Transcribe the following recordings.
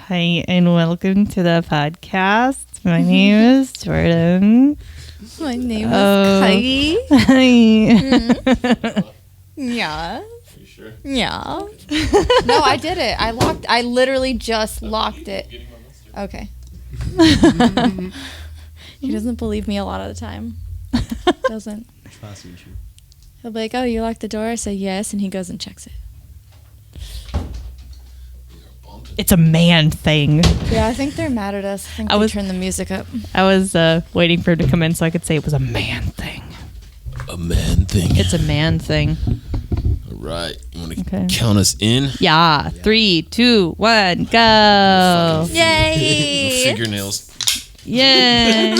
Hi, and welcome to the podcast. My name is Jordan. My name is Kylie. Hi. Yeah. Are you sure? Yeah. No, I did it. I literally just locked it. Okay. He doesn't believe me a lot of the time. Doesn't. Trust issue. He'll be like, "Oh, you locked the door?" I say yes, and he goes and checks it. It's a man thing. Yeah, I think they're mad at us. I think they turned the music up. I was waiting for him to come in so I could say it was a man thing. A man thing. It's a man thing. All right. You want to count us in? Yeah. 3, 2, 1, go. Yay! Fingernails. Yay.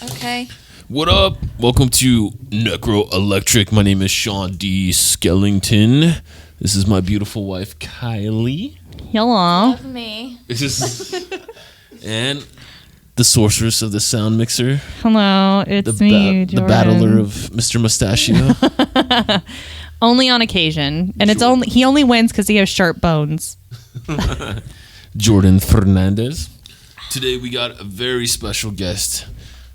Okay. What up? Welcome to Necro Electric. My name is Sean D. Skellington. This is my beautiful wife, Kylie. Hello. Love me. And the sorceress of the sound mixer. Hello, it's me, The Jordan. battler of Mr. Mustachio. Only on occasion, and he only wins because he has sharp bones. Jordan Fernandez. Today we got a very special guest.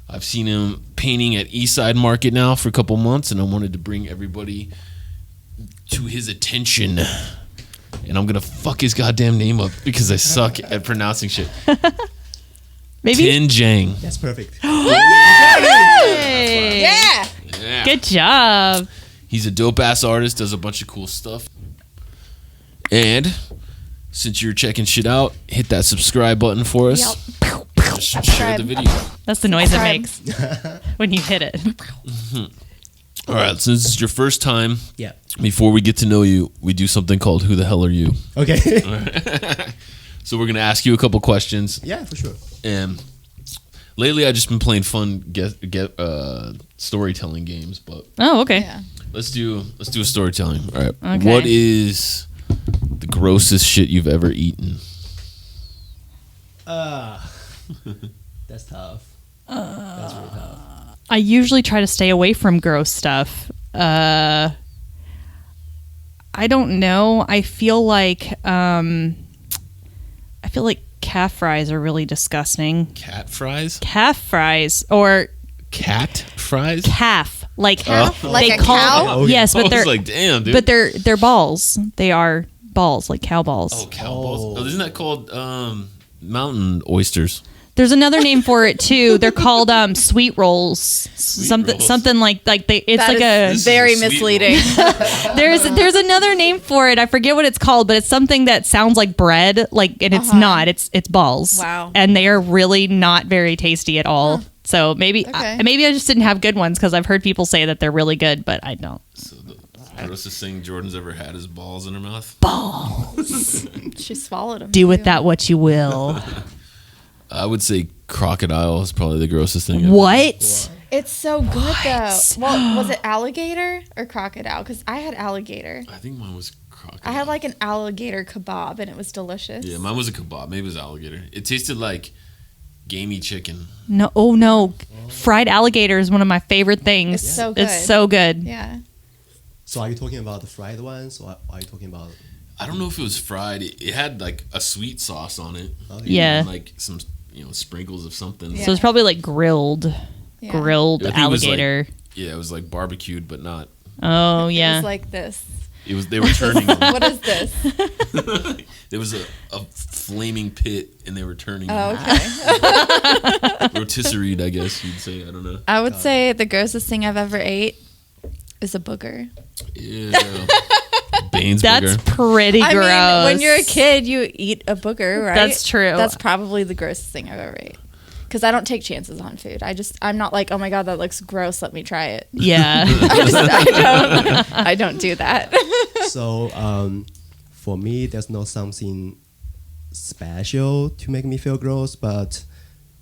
I've seen him painting at Eastside Market now for a couple months, and I wanted to bring everybody to his attention. And I'm gonna fuck his goddamn name up because I suck at pronouncing shit. Maybe. Tianjing. That's perfect. Hey. Yeah. Yeah. Good job. He's a dope ass artist, does a bunch of cool stuff. And since you're checking shit out, hit that subscribe button for us. Yep. Just share the video. That's the noise it Subscribe. makes when you hit it. All right, since this is your first time, Yeah. before we get to know you, we do something called Who the Hell Are You? Okay. So we're going to ask you a couple questions. Yeah, for sure. And lately I've just been playing fun storytelling games, but Oh, okay. Yeah. let's do a storytelling. All right. Okay. What is the grossest shit you've ever eaten? That's tough. That's really tough. I usually try to stay away from gross stuff. I don't know. I feel like calf fries are really disgusting. Cat fries? Calf fries or Cat fries? calf, like Calf? Like they a call cow? yes, I but they're was like, damn, dude. but they're balls. They are balls, like cow balls. Oh, cow balls. Oh, isn't that called mountain oysters? There's another name for it too. They're called sweet rolls. Something like they. It's That like is very misleading. there's another name for it. I forget what it's called, but it's something that sounds like bread. And it's not. It's balls. Wow. And they are really not very tasty at all. So maybe Okay. maybe I just didn't have good ones because I've heard people say that they're really good, but I don't. So the grossest thing Jordan's ever had is balls in her mouth. Balls. She swallowed them. Do with that what you will. I would say crocodile is probably the grossest thing. Ever. What? It's so good though. Well, was it alligator or crocodile? Because I had alligator. I think mine was crocodile. I had like an alligator kebab and it was delicious. Yeah, mine was a kebab. Maybe it was alligator. It tasted like gamey chicken. No. Oh no. Fried alligator is one of my favorite things. It's so good. It's so good. Yeah. So are you talking about the fried ones, or are you talking about... I don't know if it was fried. It had like a sweet sauce on it. Okay. Yeah. And like some, sprinkles of something. Yeah. So it's probably like grilled Yeah. grilled I think it was, like, alligator. Yeah, it was like barbecued, but not. Oh It yeah. was like this. They were turning them. What is this? There was a flaming pit, and they were turning Oh, them. okay. Rotisserie, I guess you'd say. I don't know. I would say the grossest thing I've ever ate is a booger. Ew. Baines That's burger. pretty gross. I mean, when you're a kid, you eat a booger, right? That's true. That's probably the grossest thing I've ever ate. Because I don't take chances on food. I'm not like, oh my God, that looks gross. Let me try it. Yeah. I don't do that. So for me, there's not something special to make me feel gross, but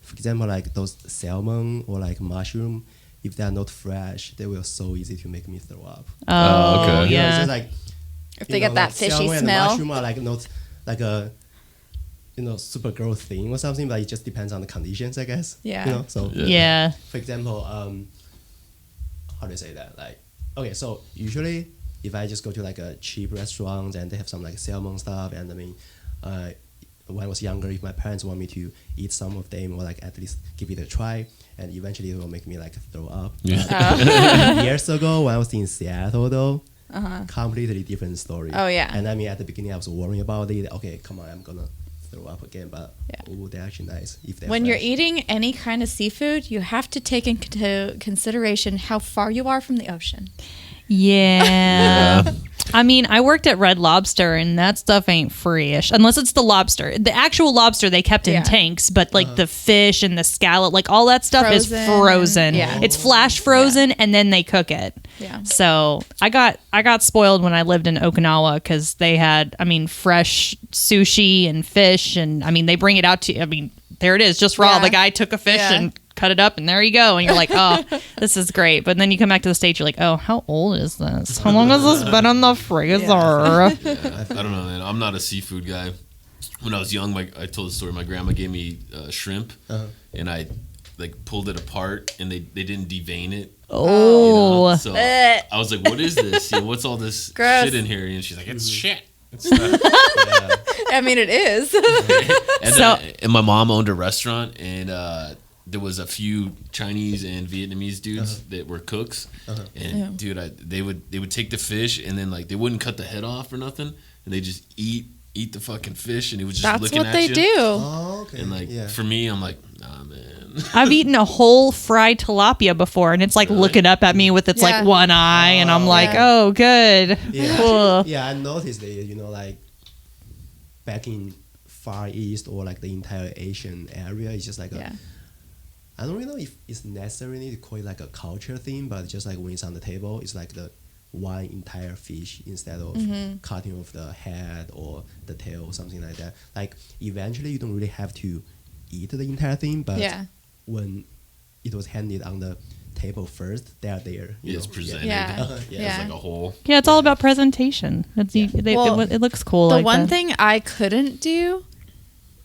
for example, like those salmon or like mushroom, if they are not fresh, they will so easy to make me throw up. Oh, okay. It's yeah. just like, If they get that fishy salmon smell. and mushroom are like not like a super gross thing or something, but it just depends on the conditions, I guess. Yeah. So Yeah. for example, how do I say that? Like, okay, so usually if I just go to like a cheap restaurant and they have some like salmon stuff, and I mean, when I was younger, if my parents want me to eat some of them or like at least give it a try, and eventually it will make me like throw up. Yeah. Years ago, when I was in Seattle, though, completely different story. Oh, yeah. And I mean, at the beginning, I was worrying about it. Okay, come on, I'm gonna throw up again. But Yeah. oh, they're actually nice. If they're When you're fresh. eating any kind of seafood, you have to take into consideration how far you are from the ocean. Yeah. I mean, I worked at Red Lobster, and that stuff ain't free-ish unless it's the lobster. The actual lobster they kept in Yeah. tanks, but like the fish and the scallop, like all that stuff is Frozen. frozen. Yeah. It's flash frozen, and then they cook it. Yeah. So I got spoiled when I lived in Okinawa because they had, I mean, fresh sushi and fish, and I mean they bring it out to. I mean, there it is, just raw. Yeah. The guy took a fish Yeah. and cut it up, and there you go. And you're like, oh, this is great. But then you come back to the States, you're like, oh, how old is this? How long has this been in the freezer? I don't know, man. I'm not a seafood guy. When I was young, I told the story. My grandma gave me shrimp, and I like pulled it apart, and they didn't devein it. Oh. So I was like, "What is this? What's all this Gross. shit in here?" And she's like, "It's shit." It's not. I mean, it is. And my mom owned a restaurant, and there was a few Chinese and Vietnamese dudes that were cooks. And dude, they would take the fish, and then like they wouldn't cut the head off or nothing, and they just eat the fucking fish, and it was just That's looking what at they you. do. Oh, okay. And like for me, I'm like, nah, man. I've eaten a whole fried tilapia before, and it's like looking up at me with its Yeah. like one eye, and I'm like, Yeah. oh, good. Yeah. Cool. Yeah, I noticed that, like back in Far East or like the entire Asian area, it's just like I don't really know if it's necessarily to call it like a culture thing, but just like when it's on the table, it's like the one entire fish instead of cutting off the head or the tail or something like that. Like eventually you don't really have to eat the entire thing, but when it was handed on the table first, they're there. It's presented. Yeah. It's like a whole. Yeah, it's all about presentation. Well, it looks cool. The like one that. thing I couldn't do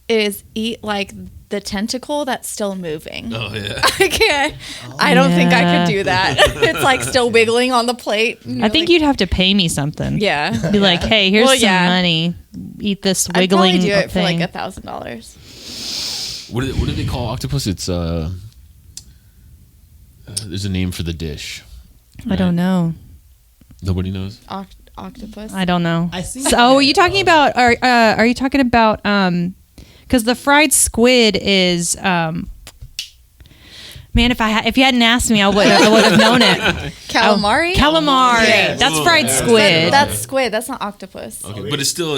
is eat like the tentacle that's still moving. Oh yeah. I can't. I don't think I Yeah. could do that. It's like still wiggling on the plate. I think you'd have to pay me something. Yeah. Be like, hey, here's Well, some yeah. money. Eat this I'd wiggling probably do it for thing. like $1,000. What do they call octopus? It's there's a name for the dish. I don't know. Nobody knows. Octopus. I don't know. I think. So, are you talking about? Are you talking about? Because the fried squid is. Man, if you hadn't asked me, I would have known it. Calamari. Calamari. Yes. That's Oh, fried yeah. squid. That's squid. That's not octopus. Okay, but it's still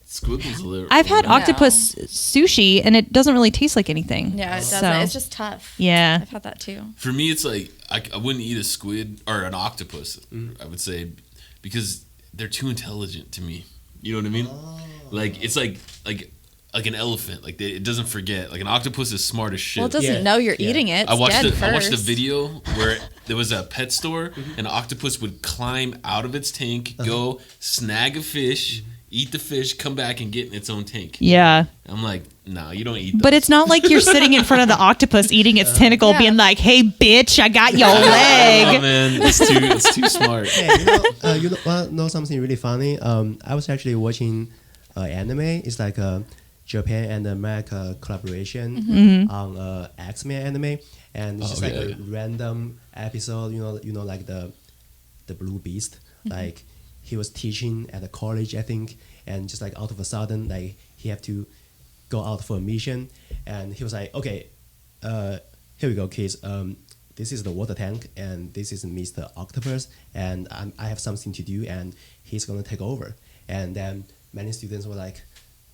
squiggles a little. I've had No. octopus sushi, and it doesn't really taste like anything. Yeah, it doesn't. So, It's just tough. yeah. I've had that too. For me, it's like I wouldn't eat a squid or an octopus. I would say because they're too intelligent to me. You know what I mean? Like it's like an elephant. Like it doesn't forget. Like an octopus is smart as shit. Well, it doesn't know you're eating it. It's I watched dead I watched a first. video where there was a pet store and an octopus would climb out of its tank, go snag a fish, eat the fish, come back and get in its own tank. Yeah. I'm like, no, you don't eat those. But it's not like you're sitting in front of the octopus eating its tentacle, Yeah. being like, "Hey, bitch, I got your Oh, leg." man, it's too smart. Yeah, you know something really funny? I was actually watching anime. It's like a Japan and America collaboration on X-Men anime, and it's just like a random episode. You know, like the Blue Beast. Like he was teaching at a college, I think, and just like out of a sudden, like he had to go out for a mission, and he was like, "Okay, here we go, kids. This is the water tank, and this is Mr. Octopus, and I have something to do, and he's gonna take over." And then many students were like,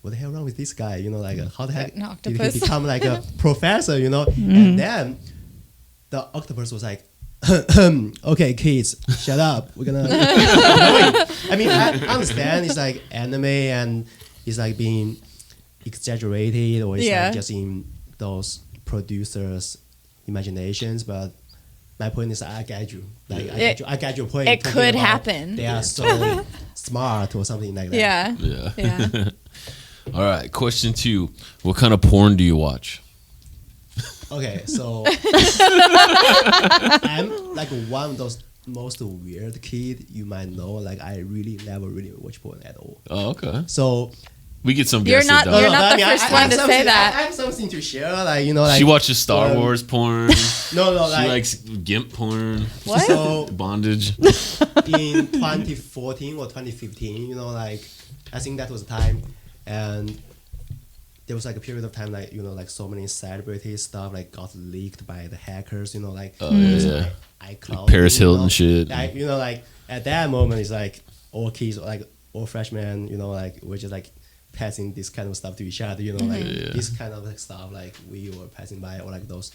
"What the hell wrong with this guy? Like how the heck An did octopus." he become like a professor? And then the octopus was like, "Okay, kids, shut up. We're gonna." I mean, I understand it's like anime and it's like being exaggerated or it's like just in those producers' imaginations, but my point is I get you. Like I get your point. It talking could about happen. They are so smart or something like that. Yeah. Yeah. All right. Question 2: what kind of porn do you watch? Okay, so I'm like one of those most weird kid you might know. Like I really never really watch porn at all. Oh, okay. So We get some You're guests not- that don't. you're not I the mean, first I one have to say something- that. I have something to share, like like She watches Star um, Wars porn. No, She likes gimp porn. What? So Bondage. in 2014 or 2015, I think that was the time, and there was like a period of time, like so many celebrity stuff got leaked by the hackers, Oh, yeah. iCloud. Paris Hilton shit. Like at that moment, it's like all kids, all freshmen, we're just passing this kind of stuff to each other, this kind of stuff, we were passing by, or those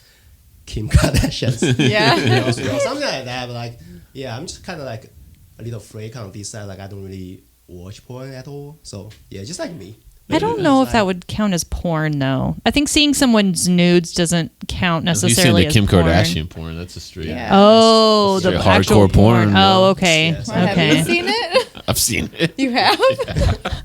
Kim Kardashians, Yeah. something like that. But I'm just kind of a little freak on this side. I don't really watch porn at all. So yeah, just like me. I don't know if that would count as porn, though. I think seeing someone's nudes doesn't count If you've necessarily seen the as Kim porn. Kardashian porn, that's a straight. Yeah. Oh, the Straight actual hardcore porn, Oh, yeah. okay. Yes. Have Okay. you seen it? I've seen it. You have?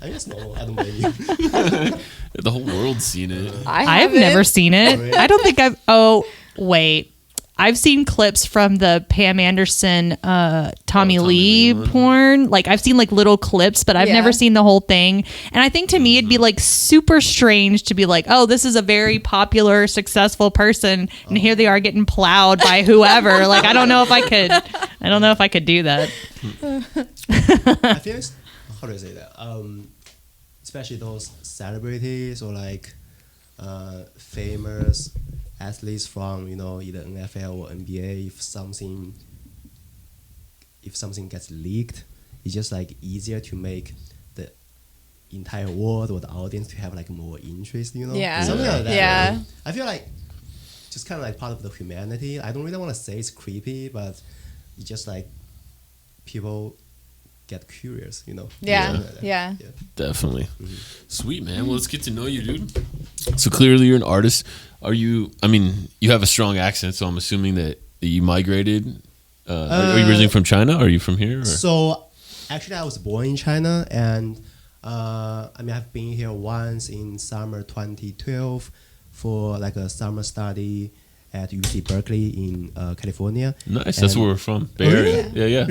I guess no, I don't blame you. The whole world's seen it. I've haven't. never seen it. Really? I don't think I've. Oh, wait. I've seen clips from the Pam Anderson, Tommy Tommy Lee Lee one. porn. I've seen little clips, but I've Yeah. never seen the whole thing. And I think to me, it'd be super strange to be oh, this is a very popular, successful person, and here they are getting plowed by whoever. I don't know if I could. I don't know if I could do that. I feel it's, how do I say that? Especially those celebrities or famous athletes from either NFL or NBA. If something gets leaked, it's just easier to make the entire world or the audience to have more interest. Yeah. Something like that. Yeah. Right? I feel just kind of part of the humanity. I don't really want to say it's creepy, but it's just people get curious, Yeah. Something like that. Yeah. Definitely. Sweet, man. Well, let's get to know you, dude. So clearly you're an artist. Are you, you have a strong accent, so I'm assuming that you migrated. Are you originally from China? Are you from here? Or? So, actually, I was born in China, and I've been here once in summer 2012 for a summer study at UC Berkeley in California. Nice. That's And- where we're from. Bay Area. Yeah.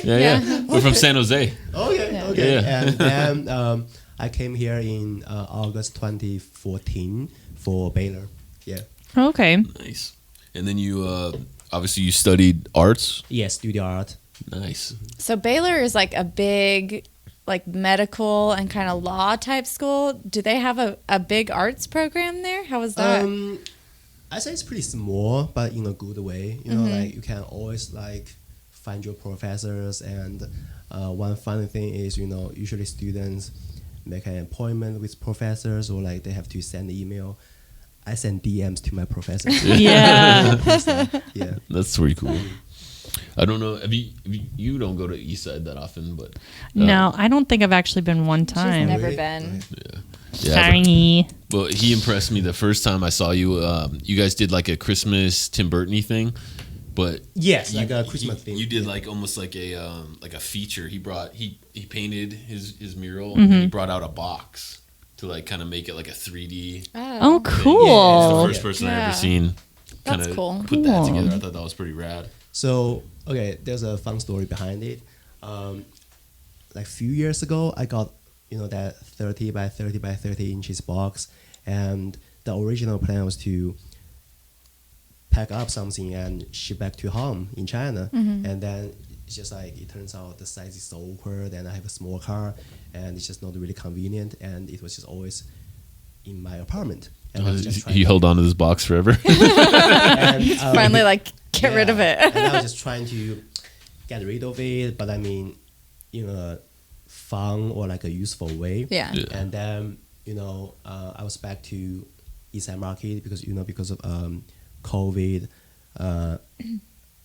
Yeah. We're from San Jose. Okay, Yeah. okay. Yeah. And then I came here in August 2014 for Baylor. Yeah. Okay. Nice. And then you, obviously, you studied arts. Yes, studio art. Nice. So Baylor is a big medical and kind of law type school. Do they have a big arts program there? How was that? I say it's pretty small, but in a good way. You can always find your professors, and one funny thing is, usually students make an appointment with professors, or they have to send an email. I send DMs to my professors. Yeah. Yeah. That's pretty cool. I don't know. You don't go to East Side that often, but No, I don't think I've actually been one She's time. never Really? been. yeah. Sorry. Well, he impressed me the first time I saw you. You guys did a Christmas Tim Burton-y thing, but Yes, a Christmas thing. You did almost a feature. He painted his mural and he brought out a box to kind of make it a 3D. Oh, thing. cool. It's the Yeah. first person I Yeah. ever seen kind That's of cool. put that Cool. together. I thought that was pretty rad. So, okay, there's a fun story behind it. A few years ago, I got, that 30 by 30 by 30 inches box, and the original plan was to pack up something and ship back to home in China. And then it's just it turns out the size is so awkward, and I have a small car, and it's just not really convenient, and it was just always in my apartment. And I was just trying He held on to this box forever. and, Finally, get rid of it. And I was just trying to get rid of it, but in a fun or a useful way. Yeah. Yeah. And then, I was back to Eastside Market because of COVID.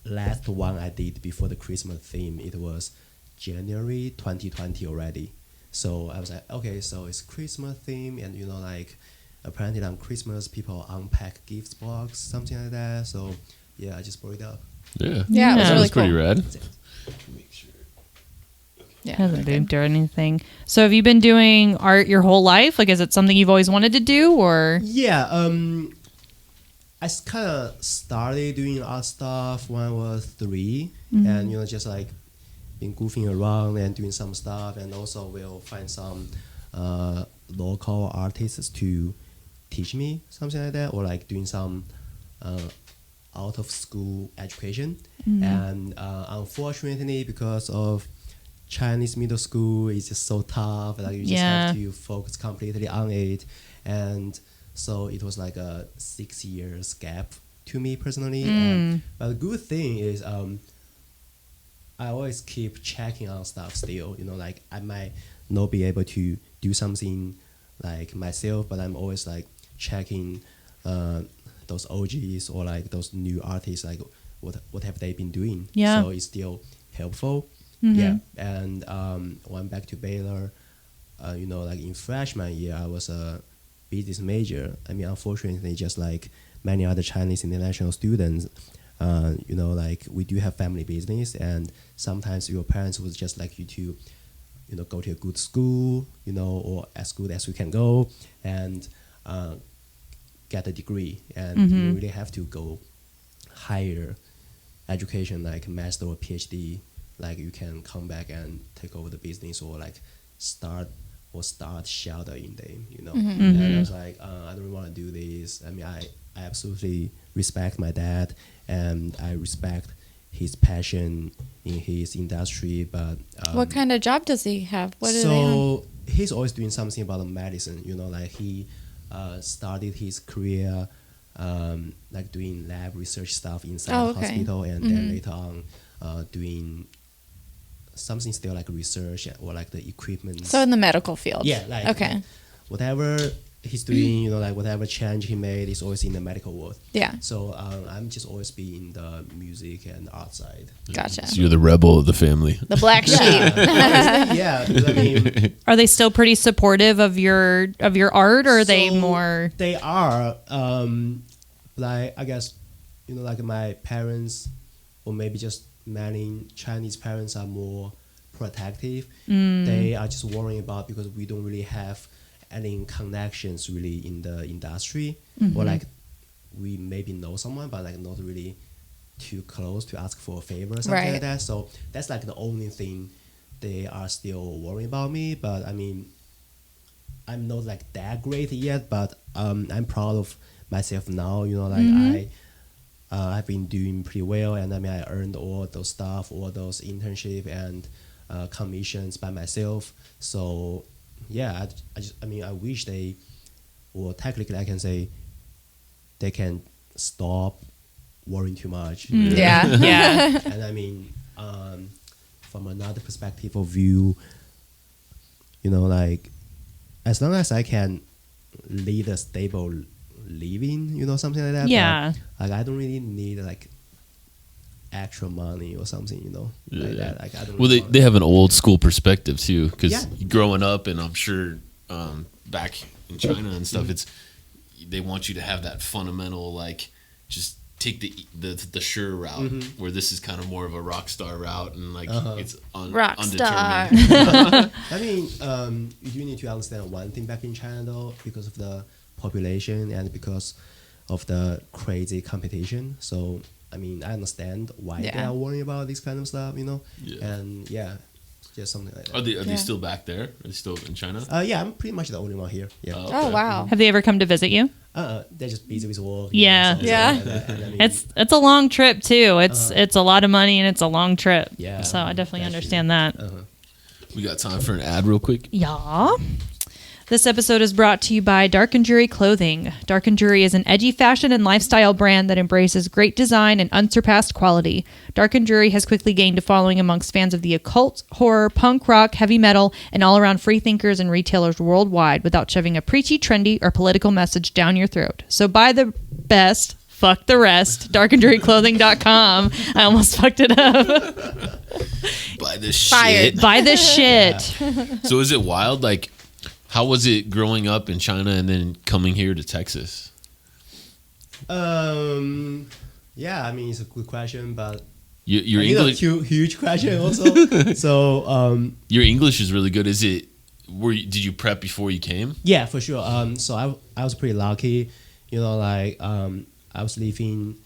Last one I did before the Christmas theme, it was January 2020 already. So I was okay, so it's Christmas theme, and apparently on Christmas people unpack gifts box, something like that. So yeah, I just brought it up. Yeah. Yeah, it was Yeah. really That's pretty cool. rad. Yeah. Hasn't booped or anything. So have you been doing art your whole life? Is it something you've always wanted to do, or? Yeah, I kind of started doing art stuff when I was 3, and just been goofing around and doing some stuff, and also we'll find some local artists to teach me something like that, or like doing some out of school education. And unfortunately, because of Chinese middle school is just so tough, like you just have to focus completely on it, and so it was like a 6 years gap to me personally. But the good thing is I always keep checking on stuff still, like I might not be able to do something like myself, but I'm always like checking those OGs or like those new artists, like what have they been doing. So it's still helpful. And went back to Baylor, like in freshman year I was a business major. I mean, unfortunately, just like many other Chinese international students, like we do have family business, and sometimes your parents would just like you to go to a good school, or as good as you can go, and get a degree. And you really have to go higher education, like master or PhD. Like you can come back and take over the business, or like start sheltering them, And I was like, I don't want to do this. I mean, I absolutely respect my dad, and I respect his passion in his industry. But what kind of job does he have? What are they on? so he's always doing something about medicine. Like he started his career like doing lab research stuff inside the hospital, and then later on doing something still like research or like the equipment. So in the medical field. Yeah, like whatever he's doing, like whatever change he made is always in the medical world. Yeah. So I'm just always be in the music and art side. Gotcha. So you're the rebel of the family. The black sheep. Yeah, because I mean, Are they still pretty supportive of your art, or are they more? They are, like I guess, like my parents, or maybe just many Chinese parents are more protective. They are just worrying about, because we don't really have any connections really in the industry, or like we maybe know someone, but like not really too close to ask for a favor or something like that. So that's like the only thing they are still worrying about me. But I mean, I'm not like that great yet, but I'm proud of myself now. Like I've been doing pretty well, and I mean I earned all those stuff, all those internship and commissions by myself. So yeah, I wish they, or technically I can say, they can stop worrying too much. Yeah. And I mean, from another perspective of view, like as long as I can lead a stable living, something like that. Yeah. But, like I don't really need like extra money or something, like that. Like I don't. Well, really they have an old school perspective too, because Yeah. growing up, and I'm sure back in China and stuff, it's they want you to have that fundamental, like just take the sure route, where this is kind of more of a rock star route, and like it's Rock star. undetermined. I mean, you need to understand one thing back in China though, because of the population and because of the crazy competition. So I mean, I understand why they are worrying about this kind of stuff, Yeah. and just something like that. Are they still back there? Are they still in China? Yeah, I'm pretty much the only one here. Yeah. Oh, wow. Have they ever come to visit you? They're just busy with work. Yeah. something Yeah. like that. And I mean, It's a long trip too. It's a lot of money, and it's a long trip. Yeah, So I definitely that's understand that. We got time for an ad real quick. Yeah. This episode is brought to you by Dark and Jury Clothing. Dark and Jury is an edgy fashion and lifestyle brand that embraces great design and unsurpassed quality. Dark and Jury has quickly gained a following amongst fans of the occult, horror, punk rock, heavy metal, and all-around free thinkers and retailers worldwide without shoving a preachy, trendy, or political message down your throat. So buy the best, fuck the rest, darkandjuryclothing.com. I almost fucked it up. Buy this Fired. shit. Buy this shit. So is it wild? Like, how was it growing up in China and then coming here to Texas? Yeah, I mean, it's a good question, but Your it's a English, huge question also. So your English is really good. Is it? Did you prep before you came? yeah, for sure. So I was pretty lucky, like I was living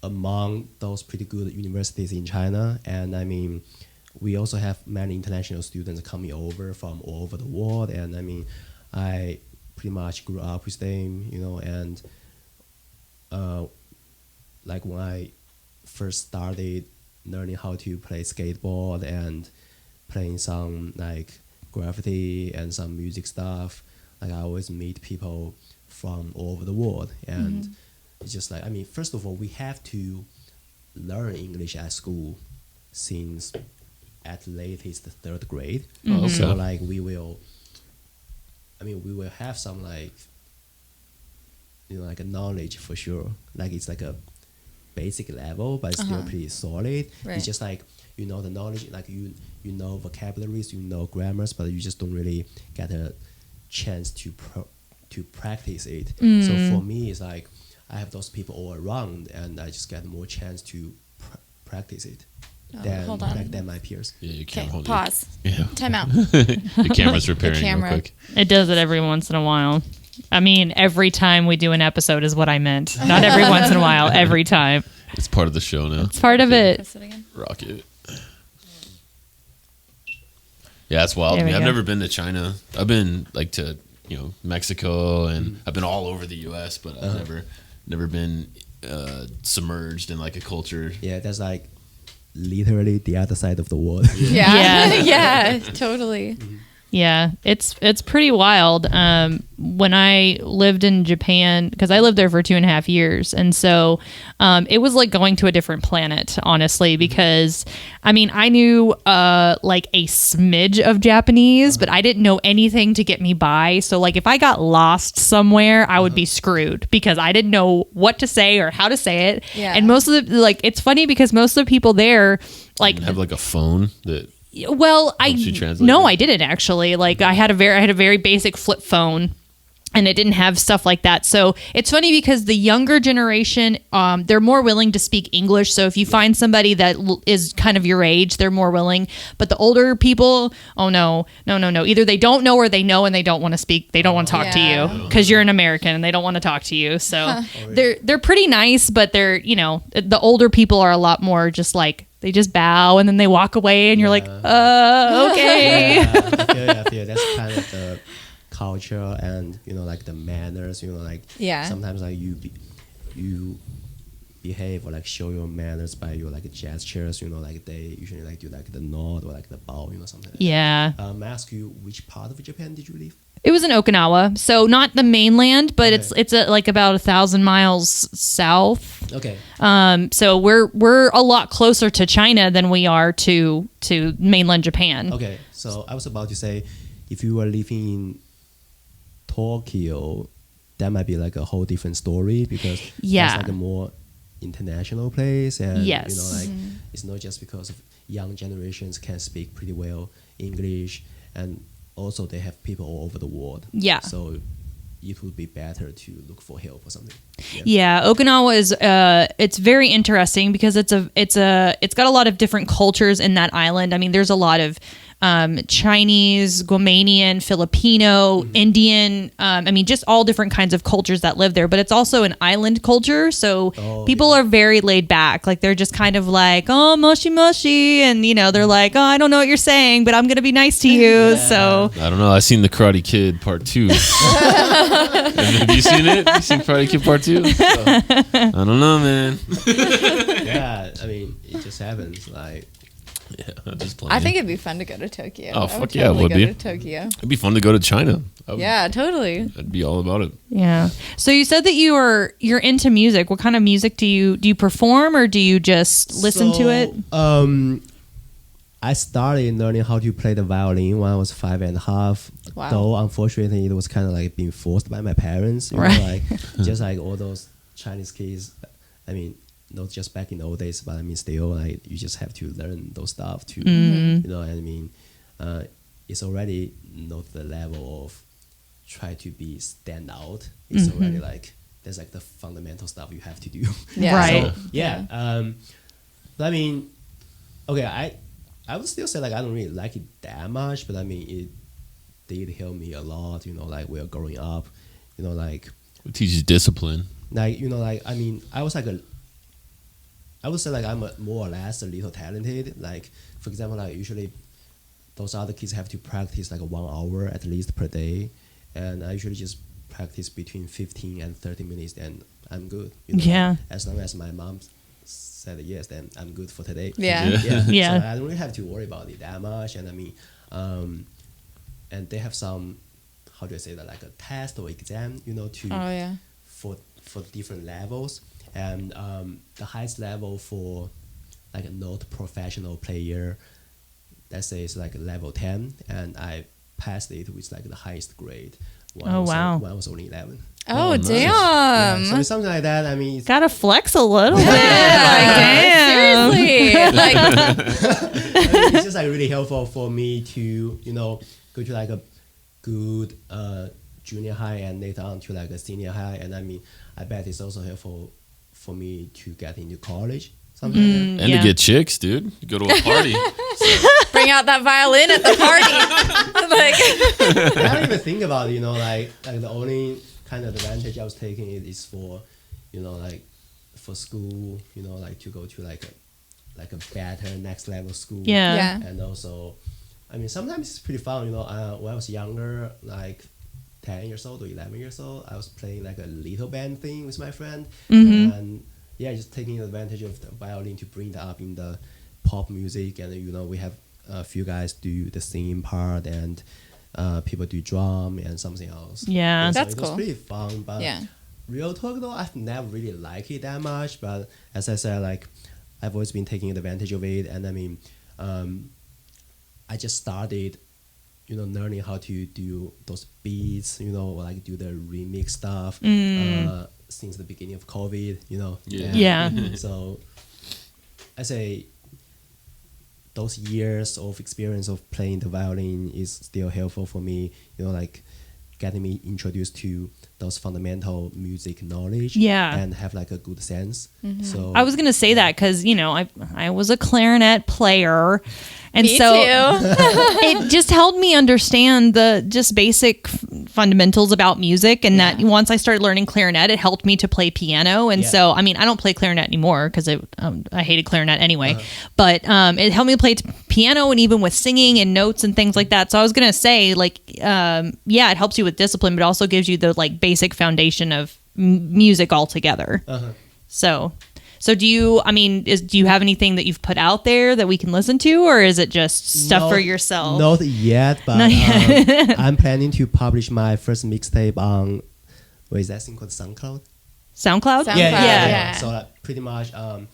among those pretty good universities in China, and I mean, we also have many international students coming over from all over the world, and I mean, I pretty much grew up with them, and like when I first started learning how to play skateboard and playing some like graffiti and some music stuff, like I always meet people from all over the world, and it's just like, I mean, first of all, we have to learn English at school since at latest the 3rd grade. So like we will have some like like a knowledge for sure. Like it's like a basic level, but it's still pretty solid. Right. It's just like the knowledge, like you know vocabularies, you know grammars, but you just don't really get a chance to practice it. So for me, it's like I have those people all around, and I just get more chance to practice it than my peers. Yeah, you Okay, can't hold pause. Yeah. Time out. The camera's repairing camera. real quick. It does it every once in a while. I mean, every time we do an episode is what I meant. Not every once in a while, every time. It's part of the show now. It's part of it. Press it again. Rock it. Yeah, that's wild. There we I've go. never been to China. I've been like to Mexico, and I've been all over the U.S., but I've never been submerged in like a culture. Yeah, that's like literally the other side of the world. Yeah. Yeah. Yeah, totally. Yeah, it's pretty wild. When I lived in Japan, because I lived there for 2.5 years, and so it was like going to a different planet, honestly, because I mean, I knew like a smidge of Japanese, but I didn't know anything to get me by. So like if I got lost somewhere, I would be screwed because I didn't know what to say or how to say it. Yeah. And most of the, like, it's funny because most of the people there, like, Have like a phone that. well, Helps you translate no, it? I didn't actually. Like I had a very basic flip phone, and it didn't have stuff like that. So it's funny because the younger generation, they're more willing to speak English. So if you find somebody that is kind of your age, they're more willing. But the older people, oh no. Either they don't know or they know and they don't want to speak. They don't want to talk to Yeah. you because you're an American and they don't want to talk to you. So they're pretty nice, but they're the older people are a lot more just like. They just bow and then they walk away, and you're like, okay. I feel that's kind of the culture and like the manners. Like Yeah. sometimes like you behave or like show your manners by your like gestures. Like they usually like do like the nod or like the bow. Something. Like Yeah. that. May I ask you which part of Japan did you live? It was in Okinawa, so not the mainland, but Okay. it's like about 1,000 miles south. Okay. So we're a lot closer to China than we are to mainland Japan. Okay. So I was about to say, if you were living in Tokyo, that might be like a whole different story because Yeah. it's like a more international place, and Yes. like it's not just because of young generations can speak pretty well English, and also they have people all over the world. Yeah. So it would be better to look for help or something. Yeah, Okinawa is it's very interesting because it's got a lot of different cultures in that island. I mean, there's a lot of Chinese, Guamanian, Filipino, Indian. I mean, just all different kinds of cultures that live there. But it's also an island culture, so people are very laid back. Like they're just kind of like, oh, moshi moshi, and they're like, oh, I don't know what you're saying, but I'm gonna be nice to you. So I don't know. I seen the Karate Kid Part 2. Have you seen it? You seen Karate Kid Part 2? I don't know, man. Yeah, I mean, it just happens. Like, Yeah, I'm just playing. I think it'd be fun to go to Tokyo. Oh, I fuck would yeah, it totally would go be. to Tokyo. It'd be fun to go to China. Yeah, totally. I'd be all about it. yeah. So you said that you're into music. What kind of music do you perform, or do you just listen to it? I started learning how to play the violin when I was 5.5. Wow. Though unfortunately it was kind of like being forced by my parents. Right. Just like all those Chinese kids. I mean, not just back in the old days, but I mean still like you just have to learn those stuff to what I mean. It's already not the level of try to be stand out. It's already like there's like the fundamental stuff you have to do. Yeah. Right. So, yeah. But I mean, okay, I would still say like I don't really like it that much, but I mean it did help me a lot. Like we're growing up. Like It teaches discipline. like I mean I was like I would say like I'm more or less a little talented. Like for example, like usually those other kids have to practice like 1 hour at least per day, and I usually just practice between 15 and 30 minutes, and I'm good. Yeah. As long as my mom said yes, then I'm good for today. Yeah. Yeah. So I don't really have to worry about it that much. And I mean, and they have some, how do I say that, like a test or exam, to Oh yeah. for different levels. And the highest level for like a not professional player, let's say it's like level 10, and I passed it with like the highest grade. Wow. When I was only 11. Oh, nice. damn. Yeah, so it's something like that. I mean, it's, Gotta flex a little bit. Yeah, Like, damn. seriously. Like, it's just like really helpful for me to go to like a good junior high and later on to like a senior high. And I mean, I bet it's also helpful for me to get into college. Something like that. And Yeah. to get chicks, dude. You go to a party. bring out that violin at the party. Like, I don't even think about it, like the only kind of advantage I was taking is for, like for school, like to go to like a better next level school. Yeah. yeah. And also, I mean, sometimes it's pretty fun, when I was younger, like 10 years old or 11 years old, I was playing like a little band thing with my friend. And yeah, just taking advantage of the violin to bring that up in the pop music. And, we have a few guys do the singing part, and people do drum and something else. Yeah. And so That's it was cool. pretty fun. But Yeah. real talk though, I've never really liked it that much. But as I said, like I've always been taking advantage of it. And I mean, I just started, learning how to do those beats, like do the remix stuff since the beginning of COVID, Yeah. Yeah. So I say those years of experience of playing the violin is still helpful for me, like getting me introduced to those fundamental music knowledge, Yeah. and have like a good sense. So I was gonna say that because I was a clarinet player, and Me so too. it just helped me understand the just basic fundamentals about music. And that once I started learning clarinet, it helped me to play piano. And Yeah. so I mean, I don't play clarinet anymore because I hated clarinet anyway. But it helped me play piano, and even with singing and notes and things like that. So I was gonna say like yeah, it helps you with discipline, but also gives you the like basic foundation of music altogether. So do you, do you have anything that you've put out there that we can listen to, or is it just stuff for yourself? Not yet, but Not yet. I'm planning to publish my first mixtape on, what is that thing called, SoundCloud? SoundCloud? SoundCloud, Yeah. yeah. So pretty much, I'm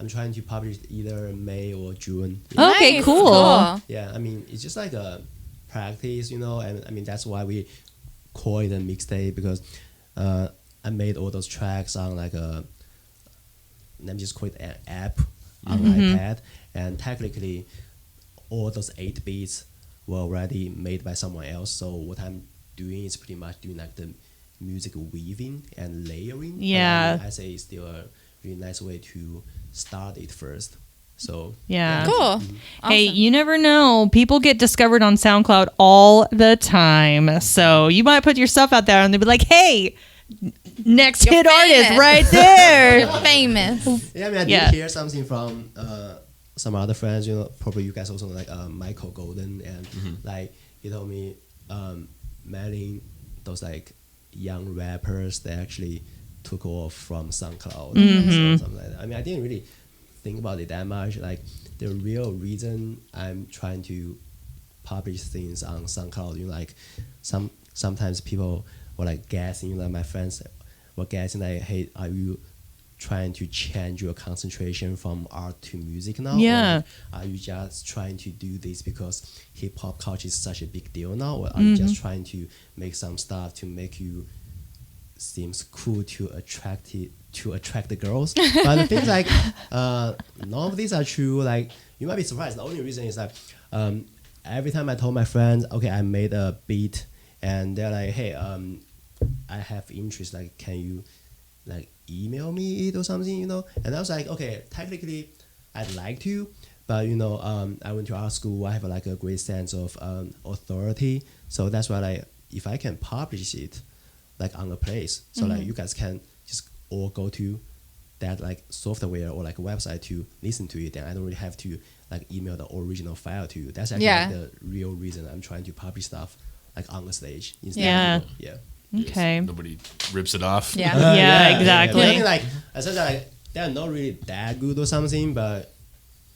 trying to publish either May or June. Okay, Nice, cool. Yeah, I mean, it's just like a practice, and I mean, that's why we call it a mixtape, because I made all those tracks on like let me just call it an app on iPad, and technically all those 8 beats were already made by someone else. So what I'm doing is pretty much doing like the music weaving and layering. Yeah. But I say it's still a really nice way to start it first. So Yeah. Cool. Hey, Awesome. you never know. People get discovered on SoundCloud all the time. So you might put your stuff out there and they'll be like, hey, next You're hit artist famous. right there. You're famous. Yeah, I mean, I Yeah. did hear something from some other friends. Probably you guys also know, like Michael Golden, and like he told me, many those like young rappers they actually took off from SoundCloud, so something like that. I mean, I didn't really think about it that much. Like the real reason I'm trying to publish things on SoundCloud, like sometimes people were like guessing, like my friends were guessing like, hey, are you trying to change your concentration from art to music now? Yeah. Or are you just trying to do this because hip hop culture is such a big deal now? Or are you just trying to make some stuff to make you seems cool to attract the girls? But the things like none of these are true. Like you might be surprised. The only reason is that every time I told my friends, okay, I made a beat, and they're like, hey, I have interest, like can you like email me it or something, and I was like, okay, technically I'd like to, but I went to art school, I have like a great sense of authority, so that's why like if I can publish it like on a place, so like you guys can just all go to that like software or like a website to listen to it, then I don't really have to like email the original file to you. That's actually like, the real reason I'm trying to publish stuff like on the stage instead of people. Okay. Nobody rips it off. Yeah, exactly. I mean, like I said, like they're not really that good or something, but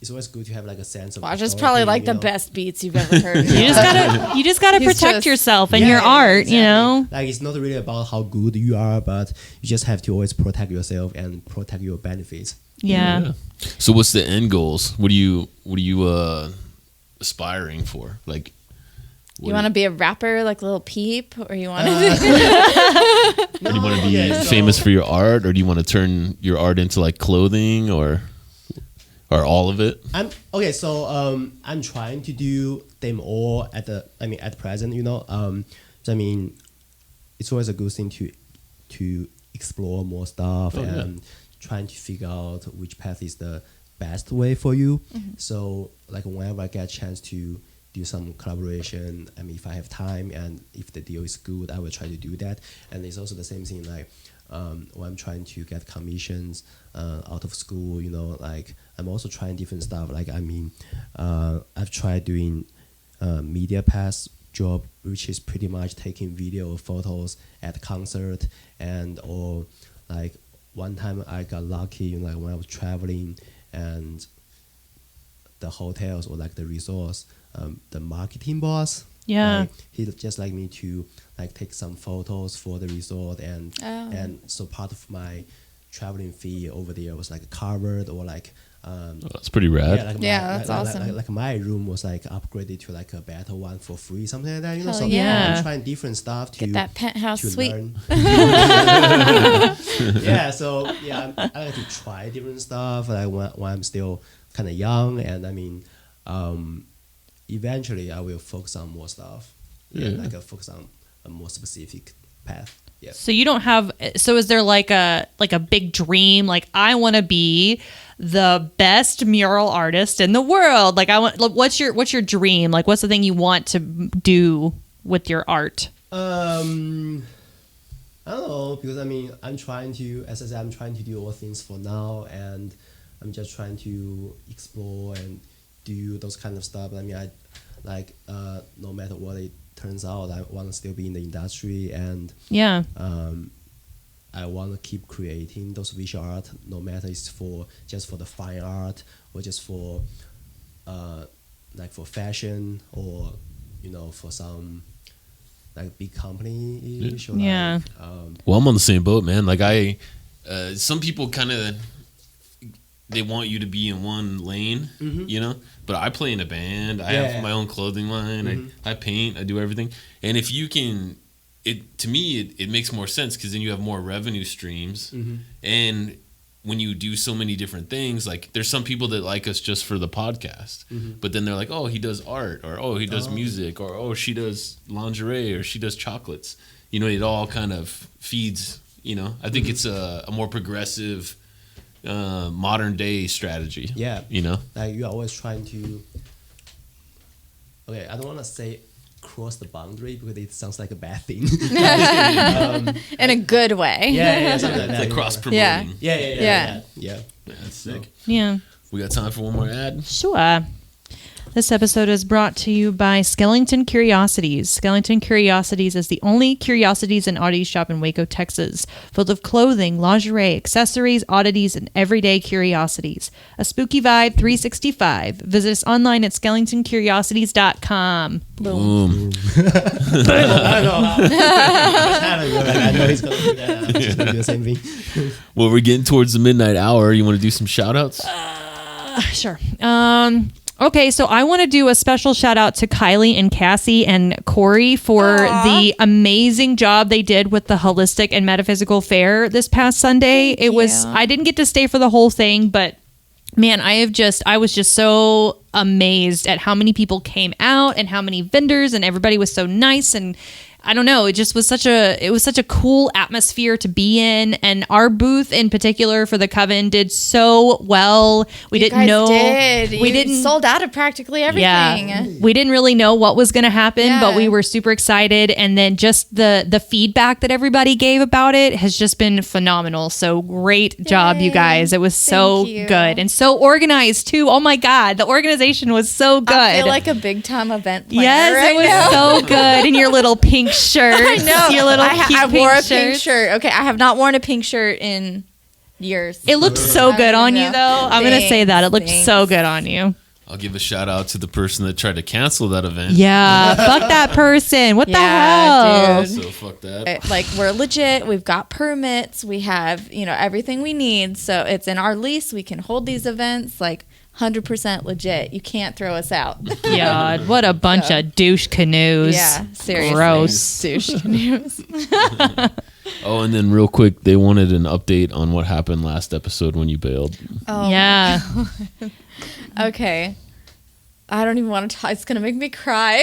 it's always good to have like a sense of. Watch is probably like the best beats you've ever heard. You just gotta protect yourself and your art. Exactly. You know, like it's not really about how good you are, but you just have to always protect yourself and protect your benefits. Yeah. So what's the end goals? What are you aspiring for? Like, You want to be a rapper like Lil Peep, or you want to? do you want to be famous for your art, or do you want to turn your art into like clothing, or all of it? I'm trying to do them all at present. So I mean, it's always a good thing to explore more stuff and trying to figure out which path is the best way for you. So like whenever I get a chance to do some collaboration, I mean, if I have time and if the deal is good, I will try to do that. And it's also the same thing like when I'm trying to get commissions out of school, like I'm also trying different stuff. Like, I mean, I've tried doing media pass job, which is pretty much taking video or photos at concert, or like one time I got lucky, like when I was traveling and the hotels or like the resorts, the marketing boss, he just like me to like take some photos for the resort, and so part of my traveling fee over there was like covered, or like that's pretty rad. That's awesome. Like my room was like upgraded to like a better one for free, something like that. Hell So I'm trying different stuff to get that penthouse to suite. learn. I like to try different stuff. Like when I'm still kind of young, and I mean, eventually I will focus on more stuff. Like focus on a more specific path. Yeah. So you don't have. So is there like a big dream? Like, I want to be the best mural artist in the world. Like, what's your dream? Like, what's the thing you want to do with your art? I don't know, because I mean, as I said, I'm trying to do all things for now, and I'm just trying to explore and do those kind of stuff. I mean, no matter what it turns out, I want to still be in the industry, and I want to keep creating those visual art, no matter it's just for the fine art, or just for like for fashion, or for some like big company. Well, I'm on the same boat, man. Like some people kind of, they want you to be in one lane, but I play in a band. I have my own clothing line. I paint. I do everything. And if you can, to me, it makes more sense, because then you have more revenue streams. And when you do so many different things, like there's some people that like us just for the podcast, but then they're like, oh, he does art, or oh, he does music, or oh, she does lingerie, or she does chocolates. It all kind of feeds. I think it's a more progressive, modern day strategy. Like you're always trying to, I don't want to say cross the boundary, because it sounds like a bad thing. In a good way. Something like that. It's like cross promoting. Yeah. That's sick. Yeah. We got time for one more ad? Sure. This episode is brought to you by Skellington Curiosities. Skellington Curiosities is the only curiosities and oddities shop in Waco, Texas, filled with clothing, lingerie, accessories, oddities, and everyday curiosities. A spooky vibe 365. Visit us online at skellingtoncuriosities.com. Boom. I know he's going to do that. I'm just going to do the same thing. Well, we're getting towards the midnight hour. You want to do some shout outs? Sure. Okay, so I want to do a special shout out to Kylie and Cassie and Corey for the amazing job they did with the Holistic and Metaphysical Fair this past Sunday. I didn't get to stay for the whole thing, but man, I was just so amazed at how many people came out and how many vendors, and everybody was so nice, and I don't know. It just was such a cool atmosphere to be in, and our booth in particular for the Coven did so well. We didn't know we didn't sold out of practically everything. Yeah, we didn't really know what was going to happen, but we were super excited. And then just the feedback that everybody gave about it has just been phenomenal. So great job, you guys. It was so good and so organized too. Oh my God, the organization was so good. I feel like a big time event planner. Yes, it was so good. In your little pink shirt. I know. Your little I wore a pink shirt. shirt. Okay, I have not worn a pink shirt in years. It looked so good on you, though. I'm going to say that. It looked so good on you. I'll give a shout out to the person that tried to cancel that event. Yeah, fuck that person. What the hell? Dude. So fuck that. Like, we're legit. We've got permits. We have, everything we need. So it's in our lease. We can hold these events. Like, 100% legit. You can't throw us out. God, what a bunch of douche canoes. Yeah, seriously. Gross. Douche canoes. Oh, and then real quick, they wanted an update on what happened last episode when you bailed. Oh, yeah. Okay. I don't even want to talk. It's going to make me cry.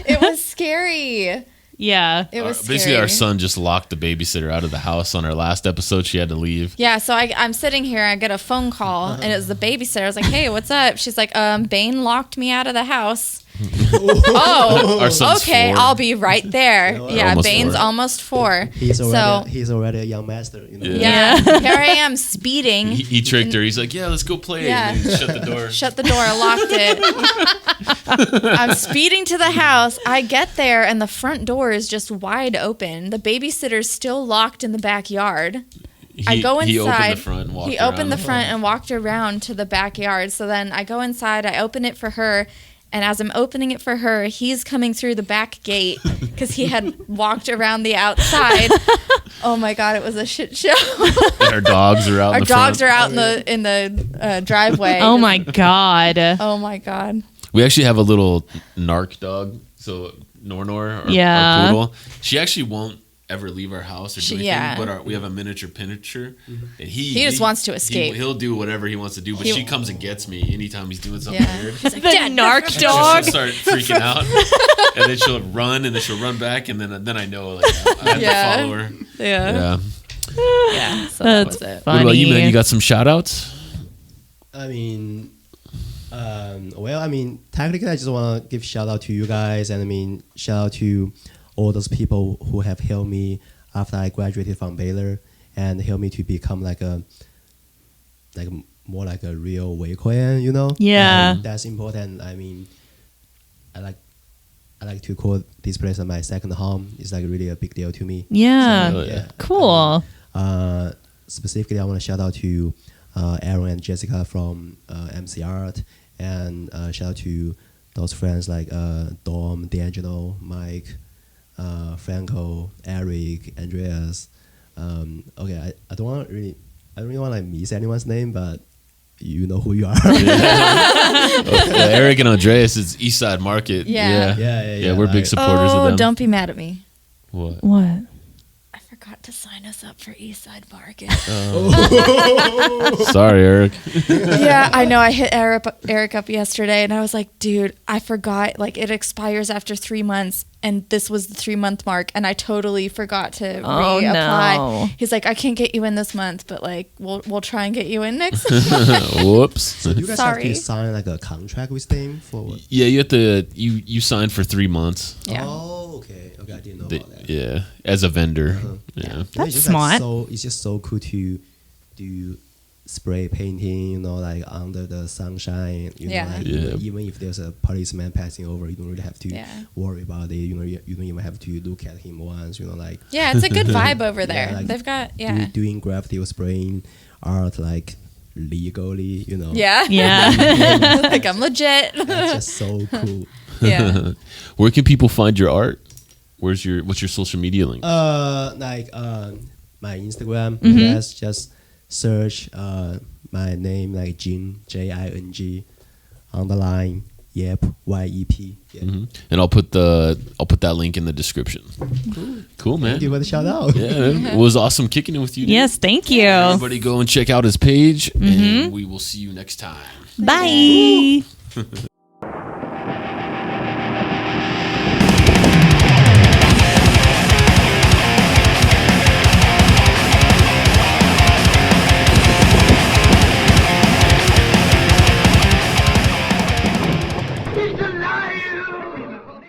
It was scary. Yeah. It was Basically, scary. our son just locked the babysitter out of the house on our last episode. She had to leave. Yeah, so I'm sitting here. I get a phone call, and it was the babysitter. I was like, hey, what's up? She's like, Bane locked me out of the house. Oh, Our son's okay. 4. I'll be right there. Yeah, Almost Bane's 4. almost 4. He's already a young master. Yeah. Here I am speeding. He tricked her. He's like, yeah, let's go play. Yeah. And then he shut the door. Shut the door, locked it. I'm speeding to the house. I get there, and the front door is just wide open. The babysitter's still locked in the backyard. I go inside. He opened the front and walked He around. opened the front and walked around to the backyard. So then I go inside. I open it for her. And as I'm opening it for her, he's coming through the back gate because he had walked around the outside. Oh my God, it was a shit show. And our dogs are out Our in the dogs front. are out in the driveway. Oh my God. Oh my God. We actually have a little narc dog. So Nor, our poodle. She actually won't ever leave our house or do anything. But we have a miniature pincher. And he just wants to escape. He'll do whatever he wants to do. But she comes and gets me anytime he's doing something weird. He's like, The Dad, narc She'll dog. start freaking out. And then she'll run, and then she'll run back. And then I know, like, I have to follow her. Yeah. Yeah. Yeah. So that was That's it. funny. What about you, man? You got some shout outs? I mean, technically, I just want to give shout out to you guys, and shout out to all those people who have helped me after I graduated from Baylor and helped me to become more like a real Weiquan, Yeah. And that's important. I like to call this place my second home. It's like really a big deal to me. Yeah. Oh, yeah. Cool. Specifically, I want to shout out to Aaron and Jessica from MC Art, and shout out to those friends like Dom, D'Angelo, Mike, Franco, Eric, Andreas. Okay, I don't really want to miss anyone's name, but you know who you are. Eric and Andreas is Eastside Market. Yeah. Yeah, we're big supporters of them. Don't be mad at me. What? What? I forgot to sign us up for Eastside Market. Sorry, Eric. Yeah, I know. I hit Eric up yesterday, and I was like, dude, I forgot. Like, it expires after 3 months, and this was the 3-month mark, and I totally forgot to reapply. No. He's like, I can't get you in this month, but like, we'll try and get you in next month. Whoops. So you guys have Sorry. to sign like a contract with them for what? Yeah, you have to. You signed for 3 months. Yeah. Oh, okay. I didn't know about that. Yeah, as a vendor. Yeah. That's It's just smart. It's just so cool to do spray painting, like under the sunshine. Even if there's a policeman passing over, you don't really have to worry about it. You don't even have to look at him once. Yeah, it's a good vibe over there. like They've got doing graffiti or spraying art like legally. Yeah. Yeah. Like, I'm legit. That's just so cool. Yeah. Where can people find your art? What's your social media link? My Instagram. Yes, just search my name like Jing Jing _ Yep YEP. Yeah. And I'll put that link in the description. Cool, man. Thank you for the shout out. Yeah, it was awesome kicking it with you. Dude. Yes, thank you. Everybody go and check out his page, and we will see you next time. Bye.